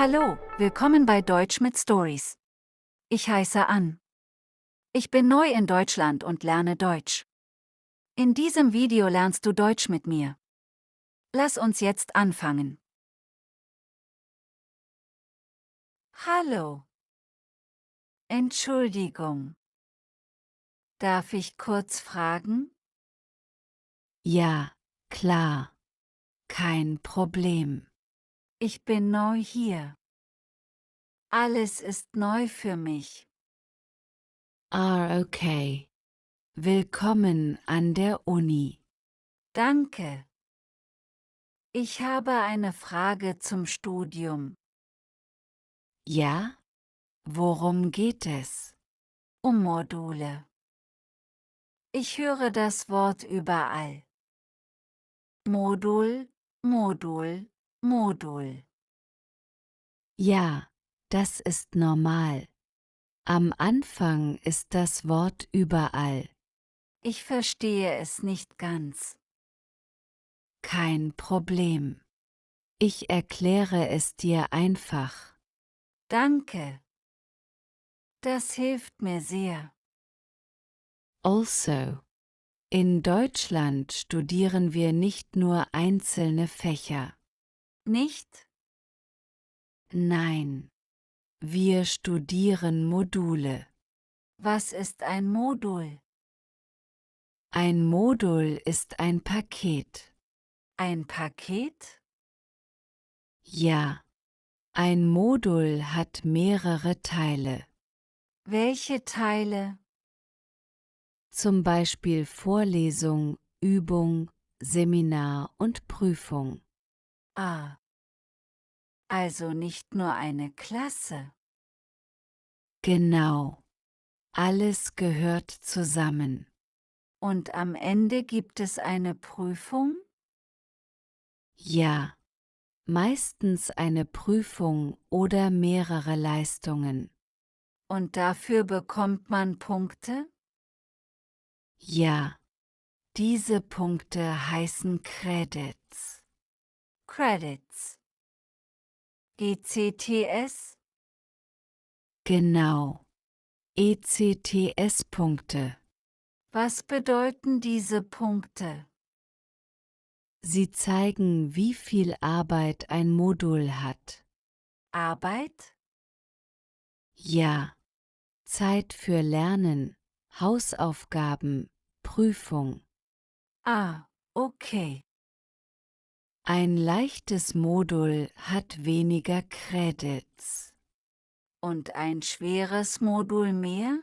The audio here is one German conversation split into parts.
Hallo, willkommen bei Deutsch mit Stories. Ich heiße Ann. Ich bin neu in Deutschland und lerne Deutsch. In diesem Video lernst du Deutsch mit mir. Lass uns jetzt anfangen. Hallo. Entschuldigung. Darf ich kurz fragen? Ja, klar. Kein Problem. Ich bin neu hier. Alles ist neu für mich. Okay. Willkommen an der Uni. Danke. Ich habe eine Frage zum Studium. Ja? Worum geht es? Um Module. Ich höre das Wort überall. Modul, Modul, Modul. Ja, das ist normal. Am Anfang ist das Wort überall. Ich verstehe es nicht ganz. Kein Problem. Ich erkläre es dir einfach. Danke. Das hilft mir sehr. Also. In Deutschland studieren wir nicht nur einzelne Fächer. Nicht? Nein. Wir studieren Module. Was ist ein Modul? Ein Modul ist ein Paket. Ein Paket? Ja. Ein Modul hat mehrere Teile. Welche Teile? Zum Beispiel Vorlesung, Übung, Seminar und Prüfung. Ah. Also nicht nur eine Klasse. Genau. Alles gehört zusammen. Und am Ende gibt es eine Prüfung? Ja. Meistens eine Prüfung oder mehrere Leistungen. Und dafür bekommt man Punkte? Ja. Diese Punkte heißen Credits. Credits. ECTS? Genau. ECTS-Punkte. Was bedeuten diese Punkte? Sie zeigen, wie viel Arbeit ein Modul hat. Arbeit? Ja. Zeit für Lernen, Hausaufgaben, Prüfung. Ah, okay. Ein leichtes Modul hat weniger Credits. Und ein schweres Modul mehr?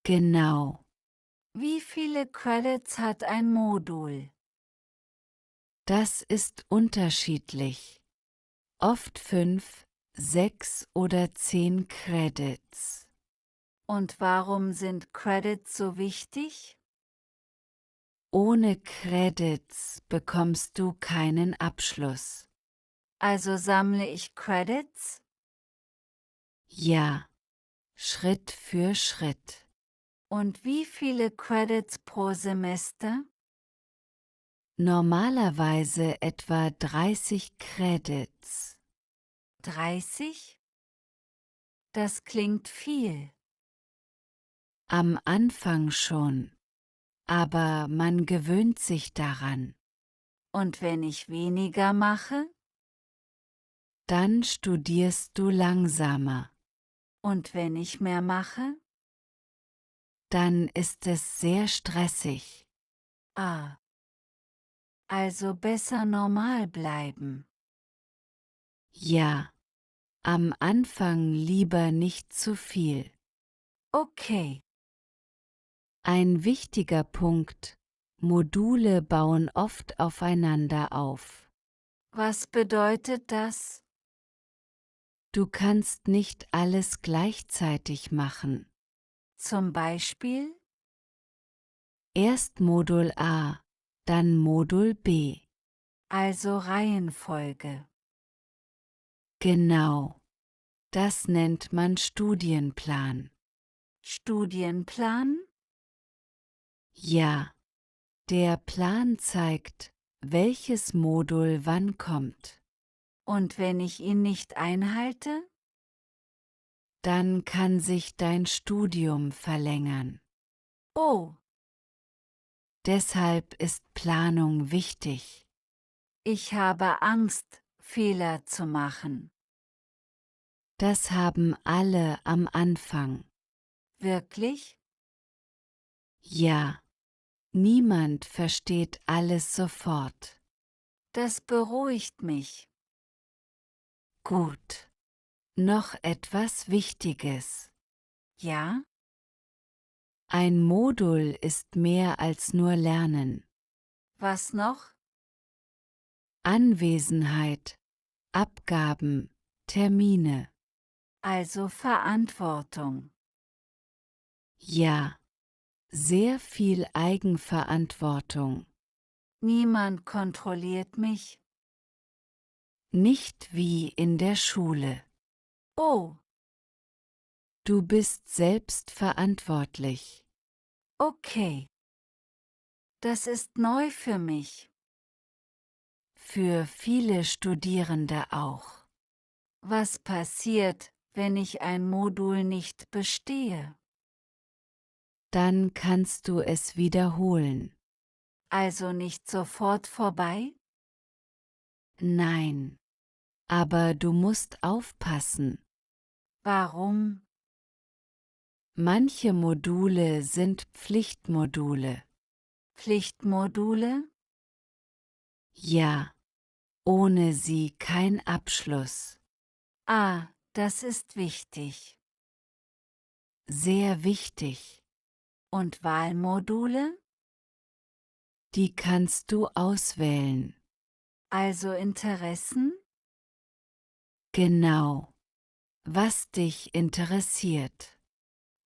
Genau. Wie viele Credits hat ein Modul? Das ist unterschiedlich. Oft 5, 6 oder 10 Credits. Und warum sind Credits so wichtig? Ohne Credits bekommst du keinen Abschluss. Also sammle ich Credits? Ja. Schritt für Schritt. Und wie viele Credits pro Semester? Normalerweise etwa 30 Credits. 30? Das klingt viel. Am Anfang schon. Aber man gewöhnt sich daran. Und wenn ich weniger mache? Dann studierst du langsamer. Und wenn ich mehr mache? Dann ist es sehr stressig. Ah. Also besser normal bleiben. Ja. Am Anfang lieber nicht zu viel. Okay. Ein wichtiger Punkt: Module bauen oft aufeinander auf. Was bedeutet das? Du kannst nicht alles gleichzeitig machen. Zum Beispiel? Erst Modul A, dann Modul B. Also Reihenfolge. Genau. Das nennt man Studienplan. Studienplan? Ja. Der Plan zeigt, welches Modul wann kommt. Und wenn ich ihn nicht einhalte? Dann kann sich dein Studium verlängern. Oh, Deshalb ist Planung wichtig. ich habe Angst, Fehler zu machen. Das haben alle am Anfang. Wirklich? Ja, niemand versteht alles sofort. Das beruhigt mich. Gut. Noch etwas Wichtiges. Ja? Ein Modul ist mehr als nur Lernen. Was noch? Anwesenheit, Abgaben, Termine. Also Verantwortung. Ja, sehr viel Eigenverantwortung. Niemand kontrolliert mich. Nicht wie in der Schule. Oh, Du bist selbst verantwortlich. okay. Das ist neu für mich. Für viele Studierende auch. Was passiert, wenn ich ein Modul nicht bestehe? Dann kannst du es wiederholen. Also nicht sofort vorbei? Nein. Aber du musst aufpassen. Warum? Manche Module sind Pflichtmodule. Pflichtmodule? Ja, ohne sie kein Abschluss. Ah, das ist wichtig. Sehr wichtig. Und Wahlmodule? Die kannst du auswählen. Also Interessen? Genau. Was dich interessiert.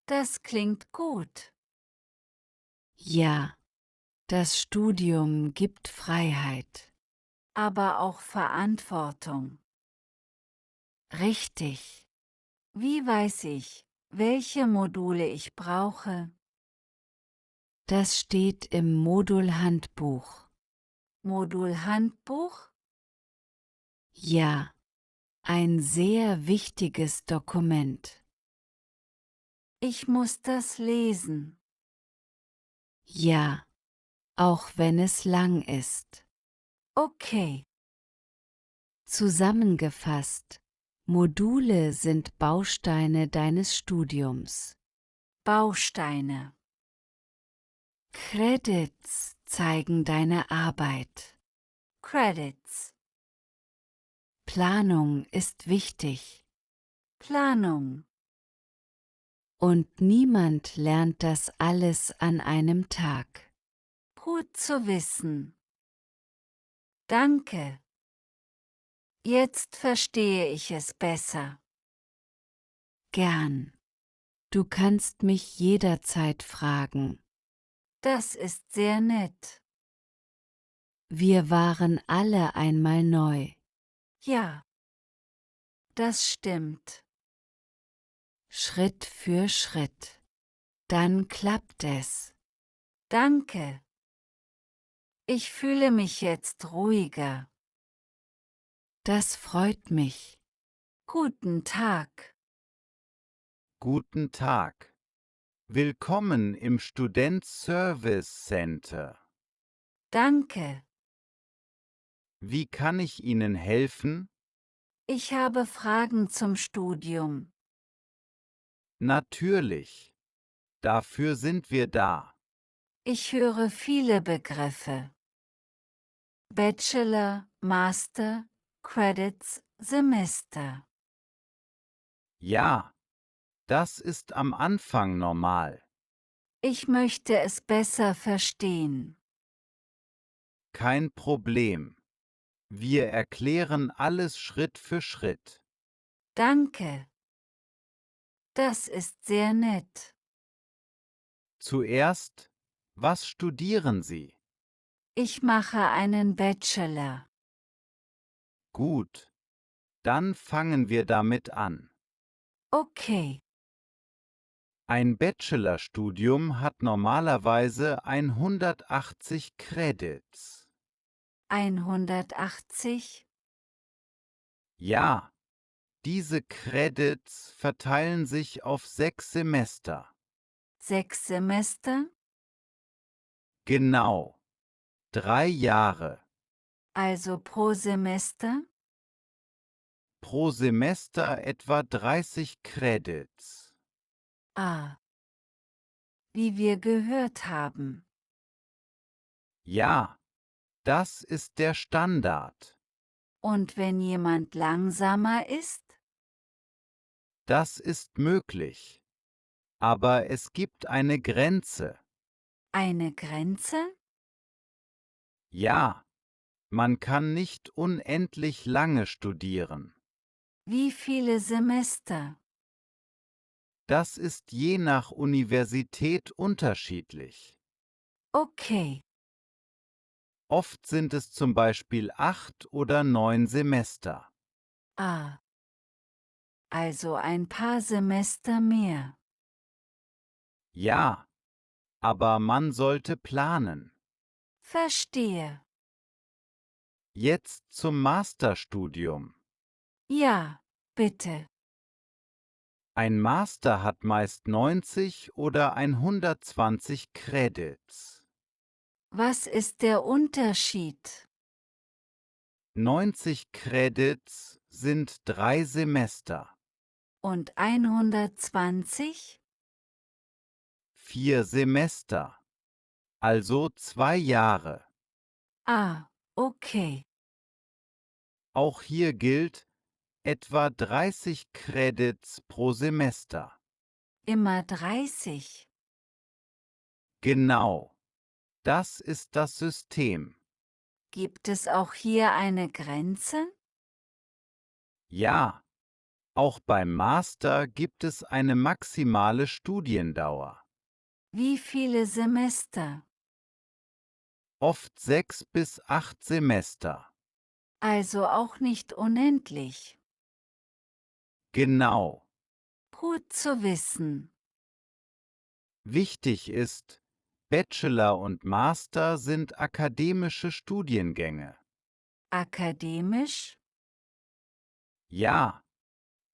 Das klingt gut. Ja, das Studium gibt Freiheit. Aber auch Verantwortung. Richtig. Wie weiß ich, welche Module ich brauche? Das steht im Modulhandbuch. Modulhandbuch? Ja, ein sehr wichtiges Dokument. Ich muss das lesen. Ja, auch wenn es lang ist. Okay, Zusammengefasst, Module sind Bausteine deines Studiums. Bausteine. Credits zeigen deine Arbeit. Credits. Planung ist wichtig. Planung. Und niemand lernt das alles an einem Tag. Gut zu wissen. Danke. Jetzt verstehe ich es besser. Gern. Du kannst mich jederzeit fragen. Das ist sehr nett. Wir waren alle einmal neu. Ja. Das stimmt. Schritt für Schritt. Dann klappt es. Danke. Ich fühle mich jetzt ruhiger. Das freut mich. Guten Tag. Guten Tag. Willkommen im Student Service Center. Danke. Wie kann ich Ihnen helfen? Ich habe Fragen zum Studium. Natürlich. Dafür sind wir da. Ich höre viele Begriffe. Bachelor, Master, Credits, Semester. Ja, das ist am Anfang normal. Ich möchte es besser verstehen. Kein Problem. Wir erklären alles Schritt für Schritt. Danke. Das ist sehr nett. Zuerst, was studieren Sie? Ich mache einen Bachelor. Gut. Dann fangen wir damit an. Okay, Ein Bachelorstudium hat normalerweise 180 Credits. 180? Ja, diese Credits verteilen sich auf 6 Semester. 6 Semester? Genau. 3 Jahre. Also pro Semester? Pro Semester etwa 30 Credits. Ah, wie wir gehört haben. Ja, das ist der Standard. Und wenn jemand langsamer ist? Das ist möglich. Aber es gibt eine Grenze. Eine Grenze? Ja, man kann nicht unendlich lange studieren. Wie viele Semester? Das ist je nach Universität unterschiedlich. Okay, Oft sind es zum Beispiel 8 oder 9 Semester. ah, also ein paar Semester mehr. Ja, aber man sollte planen. Verstehe. Jetzt zum Masterstudium. Ja, bitte. Ein Master hat meist 90 oder 120 Credits. Was ist der Unterschied? 90 Credits sind 3 Semester. Und 120? 4 Semester, also 2 Jahre. Ah, okay. Auch hier gilt etwa 30 Credits pro Semester. Immer 30. Genau, das ist das System. Gibt es auch hier eine Grenze? Ja, auch beim Master gibt es eine maximale Studiendauer. Wie viele Semester? Oft 6 bis 8 Semester. Also auch nicht unendlich. Genau. Gut zu wissen. Wichtig ist, Bachelor und Master sind akademische Studiengänge. Akademisch? Ja,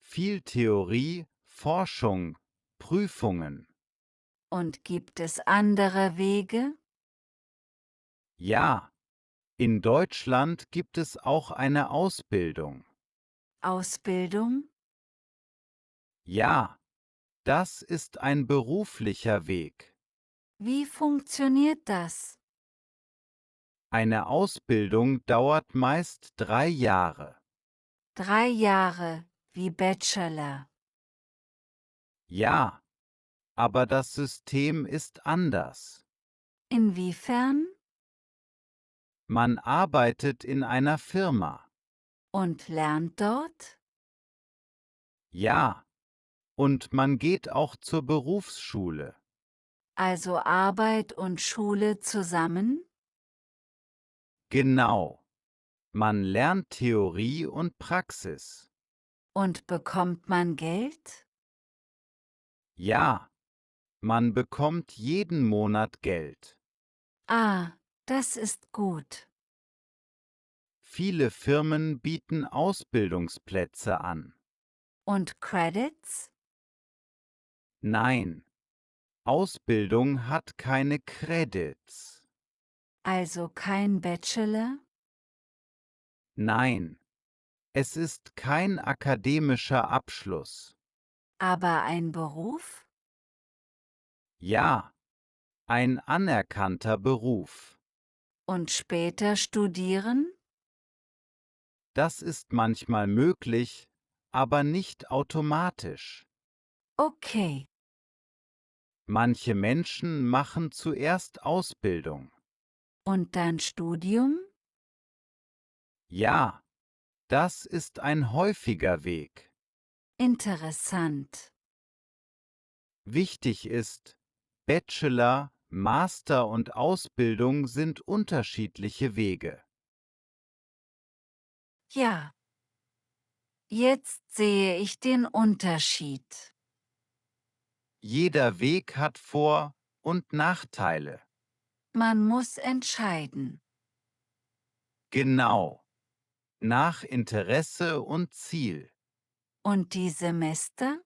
viel Theorie, Forschung, Prüfungen. Und gibt es andere Wege? Ja, in Deutschland gibt es auch eine Ausbildung. Ausbildung? Ja, das ist ein beruflicher Weg. Wie funktioniert das? Eine Ausbildung dauert meist 3 Jahre. 3 Jahre, wie Bachelor. Ja, aber das System ist anders. Inwiefern? Man arbeitet in einer Firma. Und lernt dort? Ja, und man geht auch zur Berufsschule. Also Arbeit und Schule zusammen? Genau. Man lernt Theorie und Praxis. Und bekommt man Geld? Ja, man bekommt jeden Monat Geld. Ah, das ist gut. Viele Firmen bieten Ausbildungsplätze an. Und Credits? Nein, Ausbildung hat keine Credits. Also kein Bachelor? Nein, es ist kein akademischer Abschluss. Aber ein Beruf? Ja, ein anerkannter Beruf. Und später studieren? Das ist manchmal möglich, aber nicht automatisch. Okay. Manche Menschen machen zuerst Ausbildung. Und dann Studium? Ja, das ist ein häufiger Weg. Interessant. Wichtig ist, Bachelor, Master und Ausbildung sind unterschiedliche Wege. Ja. Jetzt sehe ich den Unterschied. Jeder Weg hat Vor- und Nachteile. Man muss entscheiden. Genau. nach Interesse und Ziel. Und die Semester?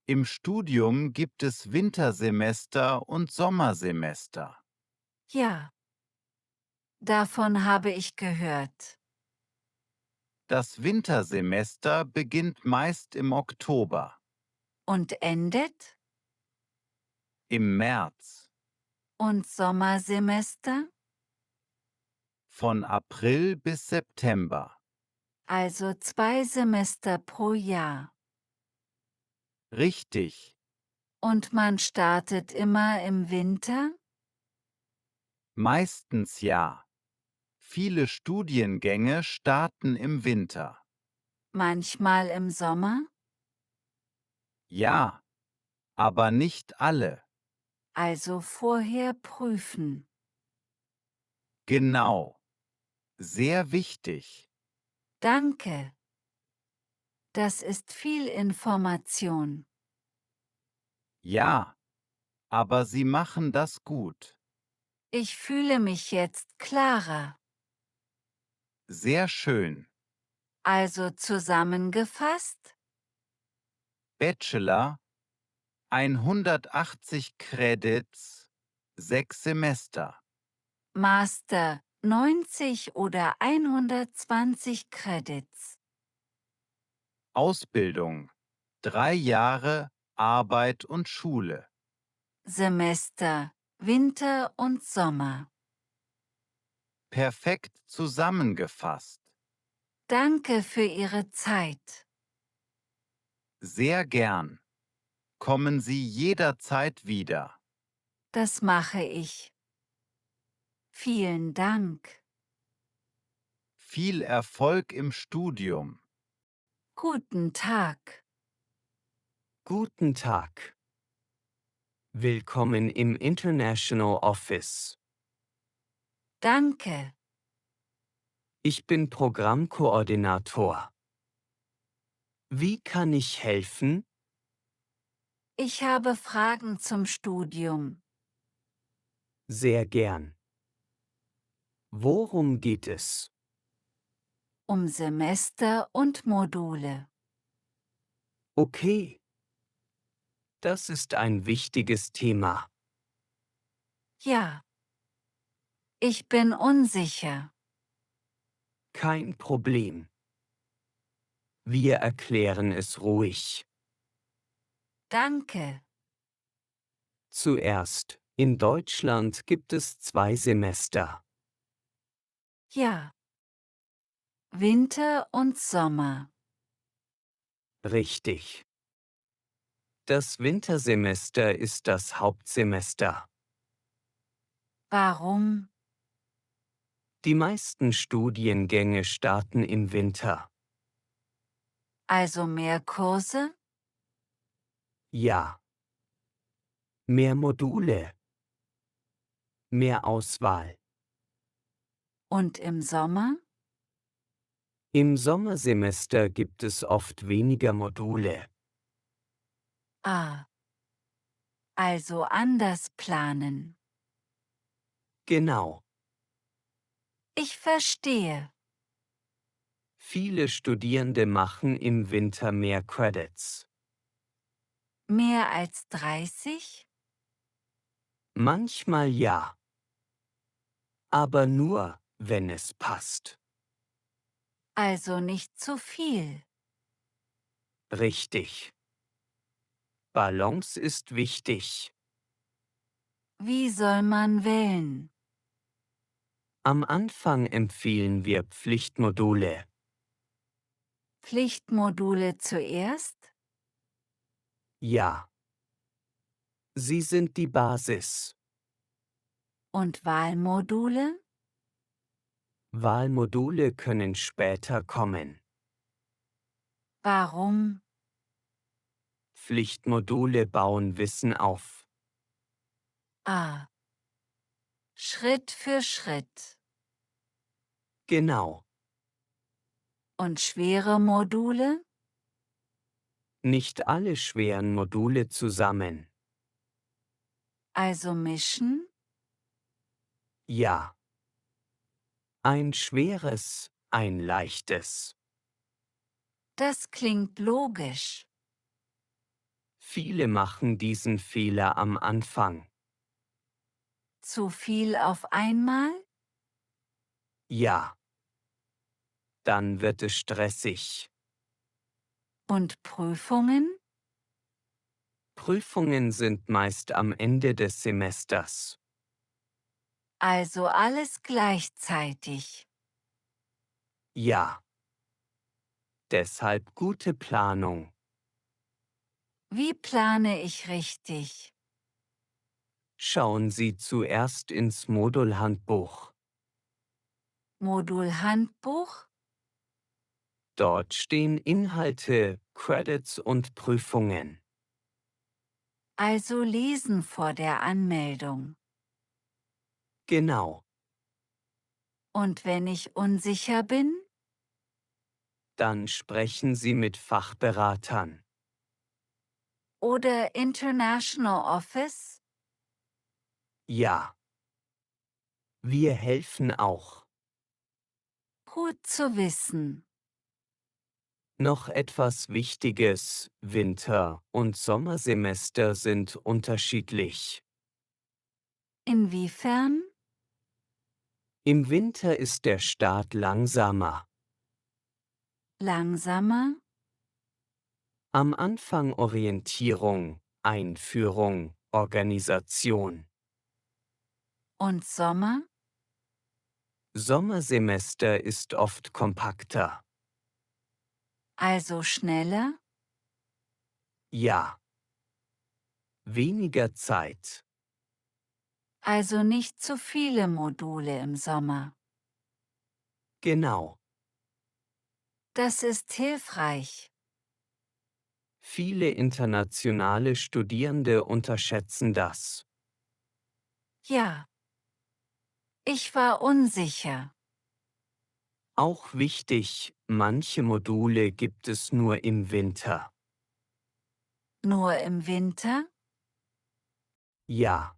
Im Studium gibt es Wintersemester und Sommersemester. Ja, davon habe ich gehört. Das Wintersemester beginnt meist im Oktober, Und endet? im März, Und Sommersemester? von April bis September. Also 2 Semester pro Jahr. Richtig, Und man startet immer im Winter? meistens ja. Viele Studiengänge starten im Winter. Manchmal im Sommer? Ja, aber nicht alle. Also vorher prüfen. Genau. Sehr wichtig. Danke. Das ist viel Information. Ja, aber Sie machen das gut. Ich fühle mich jetzt klarer. Sehr schön. Also zusammengefasst? Bachelor 180 Credits, 6 Semester. Master 90 oder 120 Credits. Ausbildung 3 Jahre Arbeit und Schule. Semester Winter und Sommer. Perfekt zusammengefasst. Danke für Ihre Zeit. Sehr gern. Kommen Sie jederzeit wieder. Das mache ich. Vielen Dank. Viel Erfolg im Studium. Guten Tag. Guten Tag. Willkommen im International Office. Danke. Ich bin Programmkoordinator. Wie kann ich helfen? Ich habe Fragen zum Studium. Sehr gern. Worum geht es? Um Semester und Module. Okay. Das ist ein wichtiges Thema. Ja. Ich bin unsicher. Kein Problem. Wir erklären es ruhig. Danke. Zuerst, in Deutschland gibt es 2 Semester. Ja. Winter und Sommer. Richtig. Das Wintersemester ist das Hauptsemester. Warum? Die meisten Studiengänge starten im Winter. Also mehr Kurse? Ja. Mehr Module. Mehr Auswahl. Und im Sommer? Im Sommersemester gibt es oft weniger Module. Ah. Also anders planen. Genau. Ich verstehe. Viele Studierende machen im Winter mehr Credits. Mehr als 30? Manchmal ja. Aber nur, wenn es passt. Also nicht zu viel. Richtig. Balance ist wichtig. Wie soll man wählen? Am Anfang empfehlen wir Pflichtmodule. Pflichtmodule zuerst? Ja. Sie sind die Basis. Und Wahlmodule? Wahlmodule können später kommen. Warum? Pflichtmodule bauen Wissen auf. Ah. Schritt für Schritt. Genau. Und schwere Module? Nicht alle schweren Module zusammen. Also mischen? Ja. Ein schweres, ein leichtes. Das klingt logisch. Viele machen diesen Fehler am Anfang. Zu viel auf einmal? Ja. Dann wird es stressig. Und Prüfungen? Prüfungen sind meist am Ende des Semesters. Also alles gleichzeitig. Ja. Deshalb gute Planung. Wie plane ich richtig? Schauen Sie zuerst ins Modulhandbuch. Modulhandbuch? Dort stehen Inhalte, Credits und Prüfungen. Also lesen vor der Anmeldung. Genau. Und wenn ich unsicher bin? Dann sprechen Sie mit Fachberatern. Oder International Office? Ja. Wir helfen auch. Gut zu wissen. Noch etwas Wichtiges: Winter- und Sommersemester sind unterschiedlich. Inwiefern? Im Winter ist der Start langsamer. Langsamer? Am Anfang Orientierung, Einführung, Organisation. Und Sommer? Sommersemester ist oft kompakter. Also schneller? Ja. Weniger Zeit. Also nicht zu viele Module im Sommer. Genau. Das ist hilfreich. Viele internationale Studierende unterschätzen das. Ja. Ich war unsicher. Auch wichtig, manche Module gibt es nur im Winter. Nur im Winter? Ja.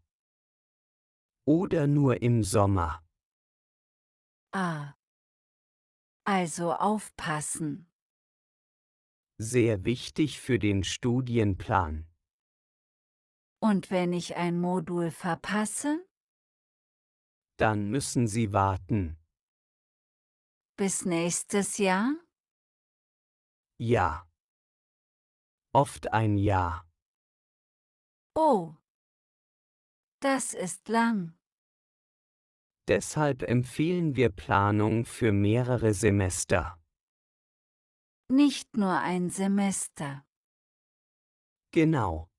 Oder nur im Sommer. Ah. Also aufpassen. Sehr wichtig für den Studienplan. Und wenn ich ein Modul verpasse? Dann müssen Sie warten. Bis nächstes Jahr? Ja. Oft ein Jahr. Oh. Das ist lang. Deshalb empfehlen wir Planung für mehrere Semester. Nicht nur ein Semester. Genau.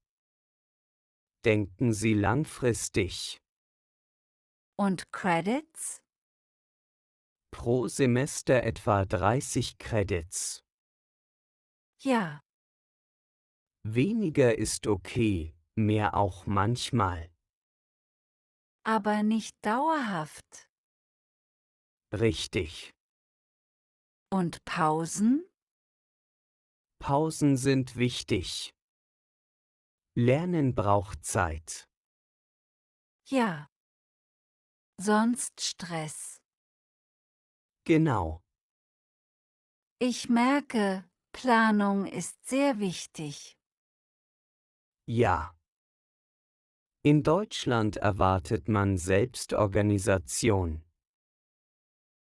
Denken Sie langfristig. Und Credits? Pro Semester etwa 30 Credits. Ja. Weniger ist okay, mehr auch manchmal. Aber nicht dauerhaft. Richtig. Und Pausen? Pausen sind wichtig. Lernen braucht Zeit. Ja. Sonst Stress. Genau. Ich merke, Planung ist sehr wichtig. Ja. In Deutschland erwartet man Selbstorganisation.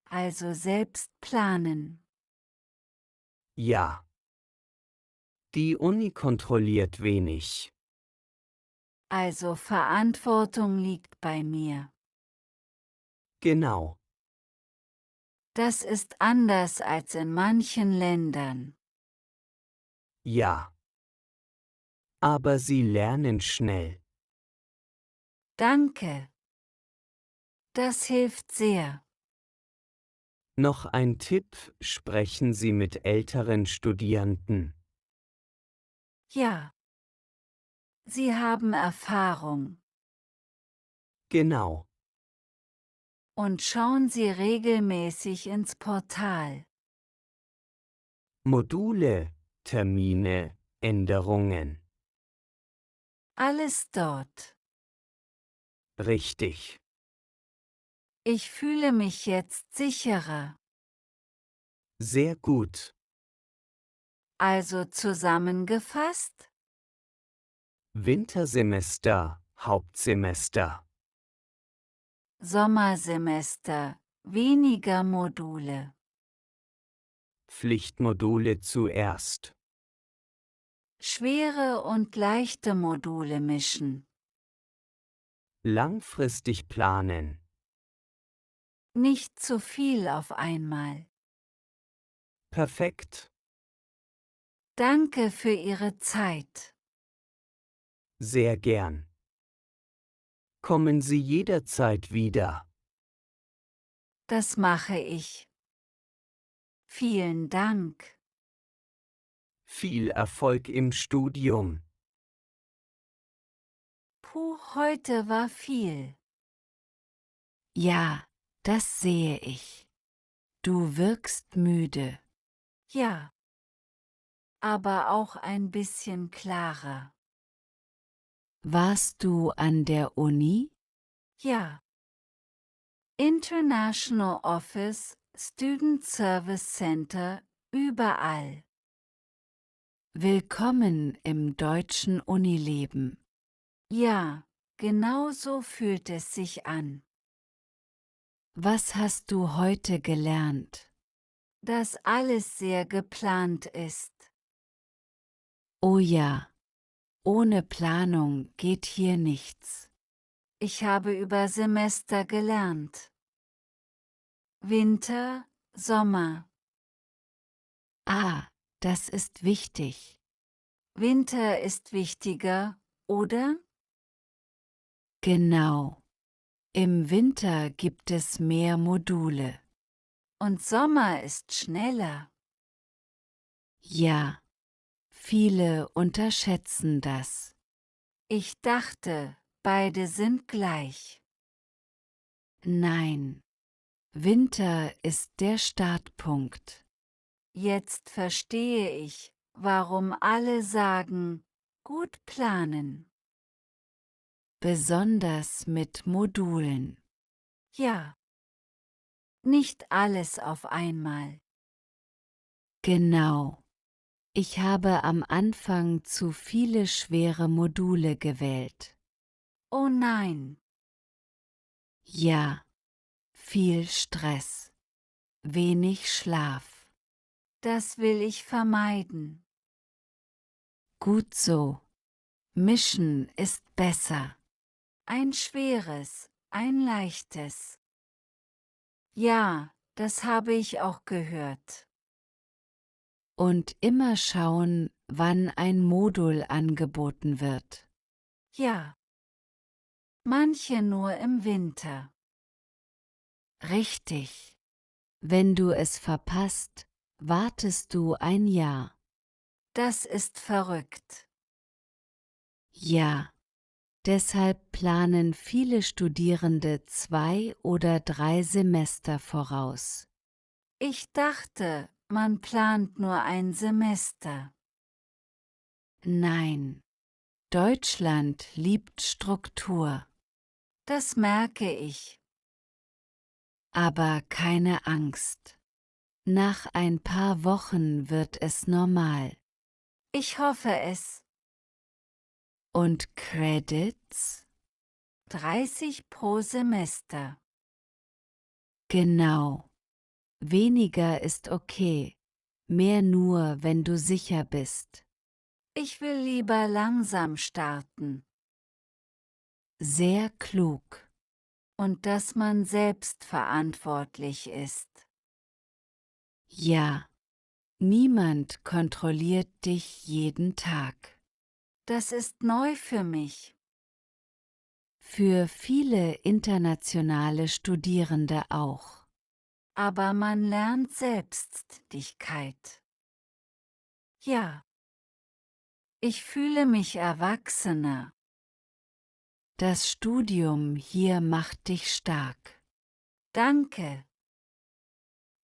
Also selbst planen. Ja. Die Uni kontrolliert wenig. Also Verantwortung liegt bei mir. Genau. Das ist anders als in manchen Ländern. Ja. Aber Sie lernen schnell. Danke. Das hilft sehr. Noch ein Tipp: Sprechen Sie mit älteren Studierenden. Ja. Sie haben Erfahrung. Genau. Und schauen Sie regelmäßig ins Portal. Module, Termine, Änderungen. Alles dort. Richtig. Ich fühle mich jetzt sicherer. Sehr gut. Also zusammengefasst? Wintersemester, Hauptsemester. Sommersemester, weniger Module. Pflichtmodule zuerst. Schwere und leichte Module mischen. Langfristig planen. Nicht zu viel auf einmal. Perfekt. Danke für Ihre Zeit. Sehr gern. Kommen Sie jederzeit wieder. Das mache ich. Vielen Dank. Viel Erfolg im Studium. Puh, heute war viel. Ja, das sehe ich. Du wirkst müde. Ja. Aber auch ein bisschen klarer. Warst du an der Uni? Ja. International Office, Student Service Center, überall. Willkommen im deutschen Unileben. Ja, genau so fühlt es sich an. Was hast du heute gelernt? Dass alles sehr geplant ist. Oh ja, ohne Planung geht hier nichts. Ich habe über Semester gelernt. Winter, Sommer. Ah, das ist wichtig. Winter ist wichtiger, oder? Genau. Im Winter gibt es mehr Module. Und Sommer ist schneller. Ja, viele unterschätzen das. Ich dachte, beide sind gleich. Nein, Winter ist der Startpunkt. Jetzt verstehe ich, warum alle sagen, gut planen. Besonders mit Modulen. Ja. Nicht alles auf einmal. Genau. Ich habe am Anfang zu viele schwere Module gewählt. Oh nein. Ja, viel Stress. Wenig Schlaf. Das will ich vermeiden. Gut so. Mischen ist besser. Ein schweres, ein leichtes. Ja, das habe ich auch gehört. Und immer schauen, wann ein Modul angeboten wird. Ja. Manche nur im Winter. Richtig. Wenn du es verpasst, wartest du ein Jahr. Das ist verrückt. Ja. Deshalb planen viele Studierende 2 oder 3 Semester voraus. Ich dachte, man plant nur ein Semester. Nein. Deutschland liebt Struktur. Das merke ich. Aber keine Angst. Nach ein paar Wochen wird es normal. Ich hoffe es. Und Credits? 30 pro Semester. Genau. Weniger ist okay. Mehr nur, wenn du sicher bist. Ich will lieber langsam starten. Sehr klug. Und dass man selbst verantwortlich ist. Ja. Niemand kontrolliert dich jeden Tag. Das ist neu für mich. Für viele internationale Studierende auch. Aber man lernt Selbstständigkeit. Ja. Ich fühle mich erwachsener. Das Studium hier macht dich stark. Danke.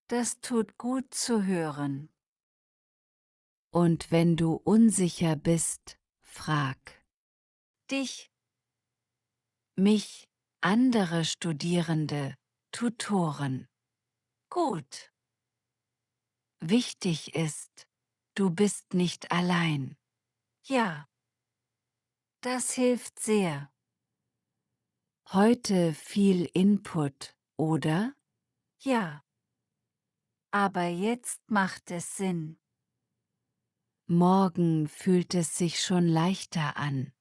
Das tut gut zu hören. Und wenn du unsicher bist, frag Dich. mich, andere Studierende, Tutoren. Gut. Wichtig ist, du bist nicht allein. Ja. Das hilft sehr. Heute viel Input, oder? Ja. Aber jetzt macht es Sinn. Morgen fühlt es sich schon leichter an.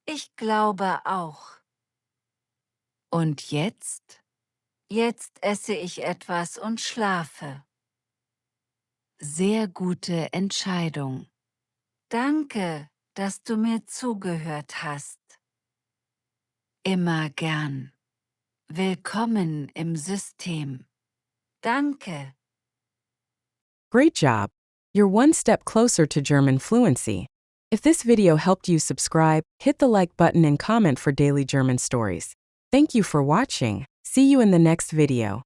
Ich glaube auch. Und jetzt? Jetzt esse ich etwas und schlafe. Sehr gute Entscheidung. Danke, dass du mir zugehört hast. Immer gern. Willkommen im System. Danke. Great job! You're one step closer to German fluency. If this video helped you subscribe, hit the like button and comment for daily German stories. Thank you for watching. See you in the next video.